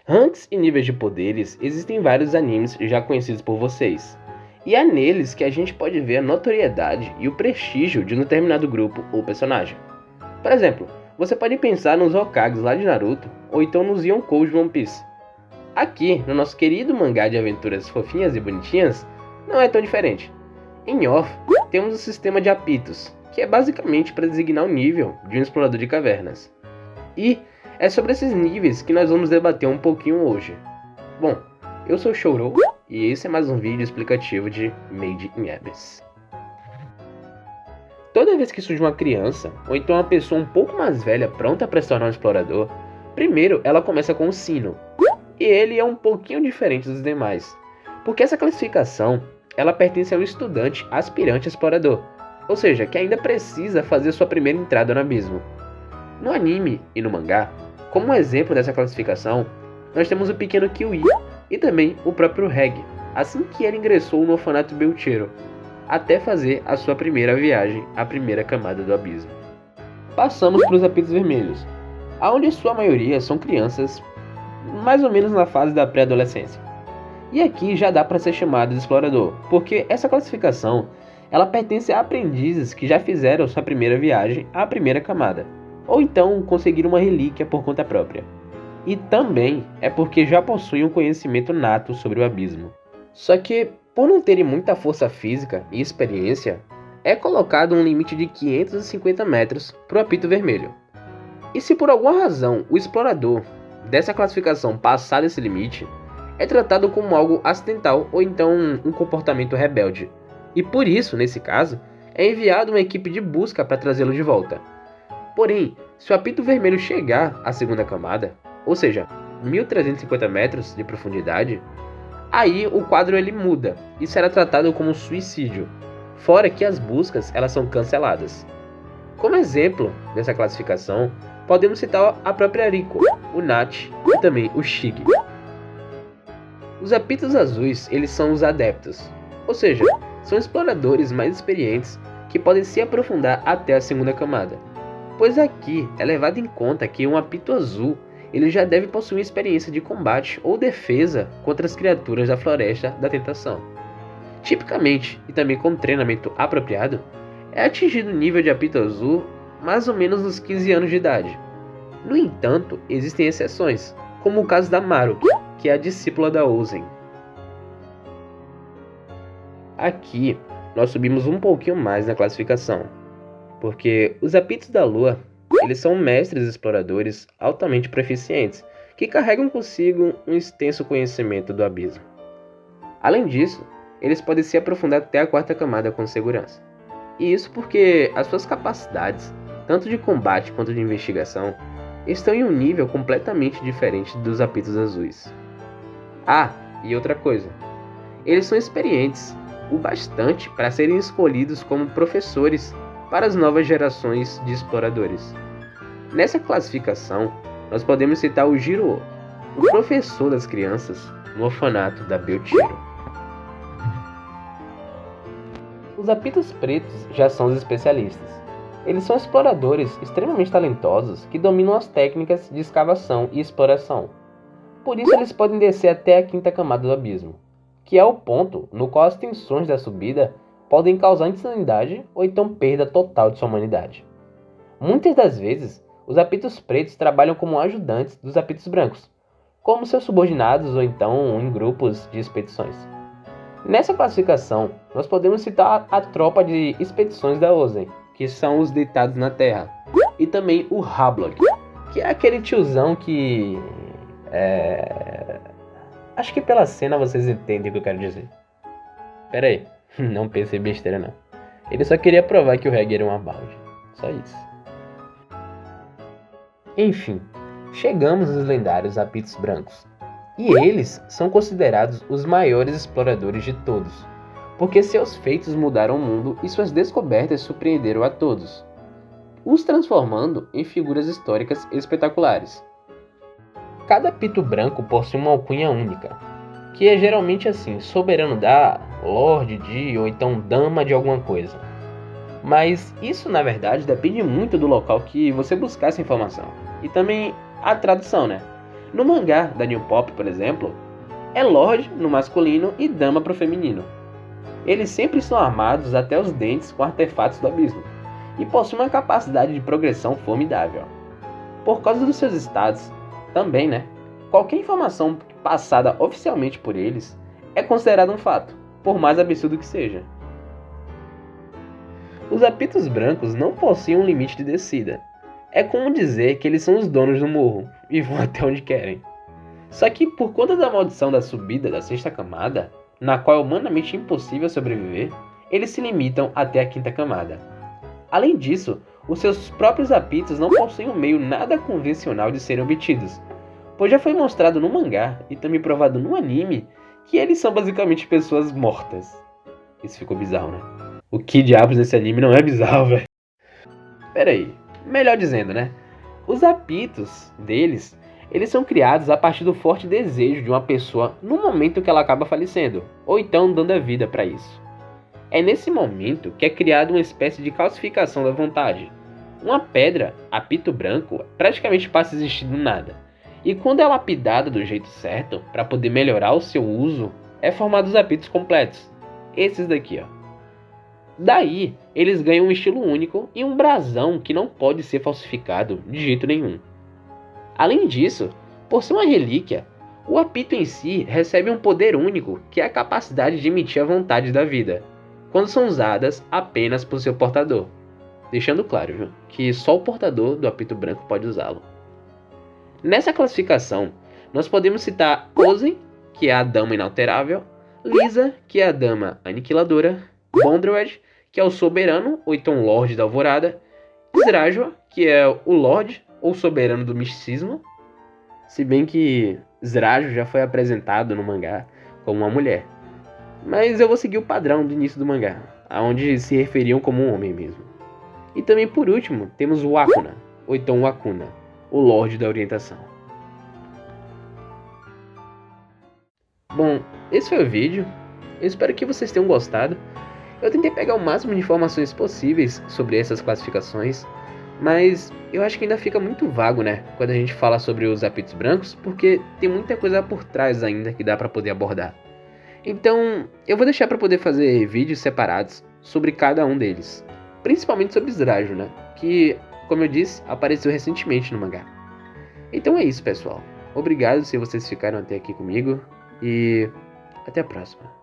Ranks e níveis de poderes existem em vários animes já conhecidos por vocês. E é neles que a gente pode ver a notoriedade e o prestígio de um determinado grupo ou personagem. Por exemplo, você pode pensar nos Hokages lá de Naruto, ou então nos Yonkou de One Piece. Aqui, no nosso querido mangá de aventuras fofinhas e bonitinhas, não é tão diferente. Em Off, temos o sistema de apitos, que é basicamente para designar o nível de um explorador de cavernas. E é sobre esses níveis que nós vamos debater um pouquinho hoje. Bom, eu sou o Shouro e esse é mais um vídeo explicativo de Made in Abyss. Toda vez que surge uma criança, ou então uma pessoa um pouco mais velha pronta para se tornar um explorador, primeiro ela começa com o Sinnoh, e ele é um pouquinho diferente dos demais, porque essa classificação ela pertence ao estudante aspirante explorador, ou seja, que ainda precisa fazer sua primeira entrada no abismo. No anime e no mangá, como um exemplo dessa classificação, nós temos o pequeno Kyuubi e também o próprio Reg, assim que ele ingressou no orfanato Belchero, até fazer a sua primeira viagem à primeira camada do abismo. Passamos para os apitos vermelhos, onde sua maioria são crianças mais ou menos na fase da pré-adolescência. E aqui já dá para ser chamado de explorador, porque essa classificação ela pertence a aprendizes que já fizeram sua primeira viagem à primeira camada, ou então conseguiram uma relíquia por conta própria. E também é porque já possuem um conhecimento nato sobre o abismo. Só que, por não terem muita força física e experiência, é colocado um limite de 550 metros para o apito vermelho. E se por alguma razão o explorador dessa classificação passar desse limite, é tratado como algo acidental ou então um comportamento rebelde. E por isso, nesse caso, é enviado uma equipe de busca para trazê-lo de volta. Porém, se o apito vermelho chegar à segunda camada, ou seja, 1350 metros de profundidade, aí o quadro ele muda e será tratado como suicídio, fora que as buscas elas são canceladas. Como exemplo dessa classificação, podemos citar a própria Riko, o Nachi e também o Shige. Os apitos azuis eles são os adeptos, ou seja, são exploradores mais experientes que podem se aprofundar até a segunda camada, pois aqui é levado em conta que um apito azul ele já deve possuir experiência de combate ou defesa contra as criaturas da Floresta da Tentação. Tipicamente, e também com treinamento apropriado, é atingido o nível de apito azul mais ou menos nos 15 anos de idade. No entanto, existem exceções, como o caso da Maruki, que é a discípula da Ozen. Aqui, nós subimos um pouquinho mais na classificação, porque os apitos da Lua eles são mestres exploradores altamente proficientes, que carregam consigo um extenso conhecimento do abismo. Além disso, eles podem se aprofundar até a quarta camada com segurança. E isso porque as suas capacidades, tanto de combate quanto de investigação, estão em um nível completamente diferente dos apitos azuis. Ah, e outra coisa, eles são experientes o bastante para serem escolhidos como professores para as novas gerações de exploradores. Nessa classificação, nós podemos citar o Jiro, o professor das crianças no orfanato da Belchero. Os apitos pretos já são os especialistas. Eles são exploradores extremamente talentosos que dominam as técnicas de escavação e exploração. Por isso eles podem descer até a quinta camada do abismo, que é o ponto no qual as tensões da subida podem causar insanidade ou então perda total de sua humanidade. Muitas das vezes, os apitos pretos trabalham como ajudantes dos apitos brancos, como seus subordinados ou então em grupos de expedições. Nessa classificação, nós podemos citar a tropa de expedições da Ozen, que são os deitados na terra, e também o Hablog, que é aquele tiozão que... Acho que pela cena vocês entendem o que eu quero dizer. Pera aí, não pensei besteira não. Ele só queria provar que o Reg era uma balde, só isso. Enfim, chegamos aos lendários apitos brancos. E eles são considerados os maiores exploradores de todos, porque seus feitos mudaram o mundo e suas descobertas surpreenderam a todos, os transformando em figuras históricas espetaculares. Cada apito branco possui uma alcunha única, que é geralmente assim, soberano da, lorde de ou então dama de alguma coisa. Mas isso na verdade depende muito do local que você buscar essa informação, e também a tradução, né? No mangá da New Pop, por exemplo, é Lorde no masculino e Dama pro feminino. Eles sempre são armados até os dentes com artefatos do abismo, e possuem uma capacidade de progressão formidável. Por causa dos seus status, também, qualquer informação passada oficialmente por eles é considerada um fato, por mais absurdo que seja. Os apitos brancos não possuem um limite de descida. É como dizer que eles são os donos do morro e vão até onde querem. Só que por conta da maldição da subida da sexta camada, na qual é humanamente impossível sobreviver, eles se limitam até a quinta camada. Além disso, os seus próprios apitos não possuem um meio nada convencional de serem obtidos, pois já foi mostrado no mangá e também provado no anime que eles são basicamente pessoas mortas. Isso ficou bizarro, né? O que diabos desse anime não é bizarro, velho? Pera aí, melhor dizendo, os apitos deles, eles são criados a partir do forte desejo de uma pessoa no momento que ela acaba falecendo, ou então dando a vida para isso. É nesse momento que é criada uma espécie de calcificação da vontade. Uma pedra, apito branco, praticamente passa a existir do nada. E quando é lapidada do jeito certo, para poder melhorar o seu uso, é formado os apitos completos. Esses daqui, ó. Daí, eles ganham um estilo único e um brasão que não pode ser falsificado de jeito nenhum. Além disso, por ser uma relíquia, o apito em si recebe um poder único, que é a capacidade de emitir a vontade da vida, quando são usadas apenas por seu portador. Deixando claro, que só o portador do apito branco pode usá-lo. Nessa classificação, nós podemos citar Ozen, que é a dama inalterável, Lisa, que é a dama aniquiladora, Bondrewed, que é o soberano, ou então Lorde da Alvorada, Srajua, que é o Lorde, ou soberano do misticismo, se bem que Srajua já foi apresentado no mangá como uma mulher. Mas eu vou seguir o padrão do início do mangá, onde se referiam como um homem mesmo. E também por último, temos o Akuna, ou então o Akuna, o Lorde da Orientação. Bom, esse foi o vídeo, eu espero que vocês tenham gostado. Eu tentei pegar o máximo de informações possíveis sobre essas classificações, mas eu acho que ainda fica muito vago, quando a gente fala sobre os apitos brancos, porque tem muita coisa por trás ainda que dá para poder abordar. Então, eu vou deixar para poder fazer vídeos separados sobre cada um deles. Principalmente sobre Srajua, que, como eu disse, apareceu recentemente no mangá. Então é isso, pessoal. Obrigado se vocês ficaram até aqui comigo e até a próxima.